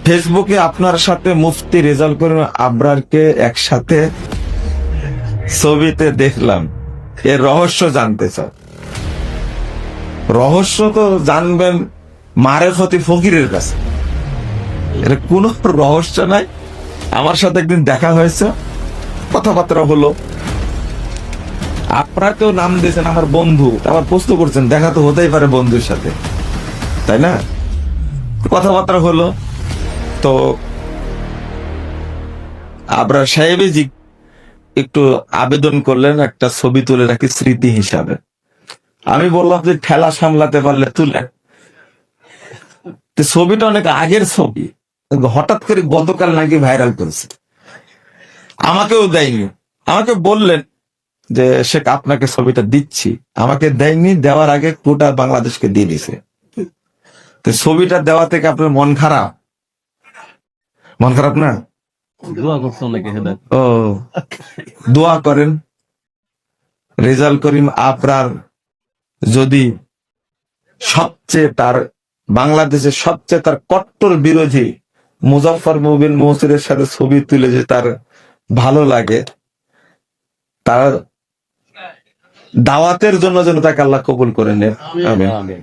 ফেসবুকে আপনার সাথে মুফতি রেজাউল করিম আবরারকে একসাথে ছবিতে দেখলাম, এর রহস্য জানতে চাই। রহস্য তো জানবেন মারেফতি ফকিরের কাছে, এর কোনো রহস্য নাই। আমার সাথে একদিন দেখা হয়েছে, কথাবার্তা হলো, আপনারা তো নাম দিয়েছেন আমার বন্ধু, আবার প্রশ্ন করছেন, দেখা তো হতেই পারে বন্ধুর সাথে, তাই না? কথাবার্তা হলো, তো আবরার সাহেবই একটু আবেদন করলেন একটা ছবি তুলে রাখি স্মৃতি হিসাবে। আমি বললাম যে ঠেলা সামলাতে পারলে তুলে। তো ছবিটা অনেক আগের ছবি, হঠাৎ করে গতকাল নাকি ভাইরাল করেছে, আমাকেও দেয়নি। আমাকে বললেন যে শেখ আপনাকে ছবিটা দিচ্ছি, আমাকে দেয়নি, দেওয়ার আগে গোটা বাংলাদেশকে দিয়ে দিছে। তো ছবিটা দেওয়া থেকে আপনার মন খারাপ? মন খারাপ না? ও, দোয়া করেন রেজাউল করিম আবরার যদি সবচেয়ে তার বাংলাদেশের সবচেয়ে তার কট্টর বিরোধী মুজাফফর মুবিন মহসিনের সাথে ছবি তুলে যে তার ভালো লাগে, তার দাওয়াতের জন্য যেন তাকে আল্লাহ কবুল করে নেন। আমিন।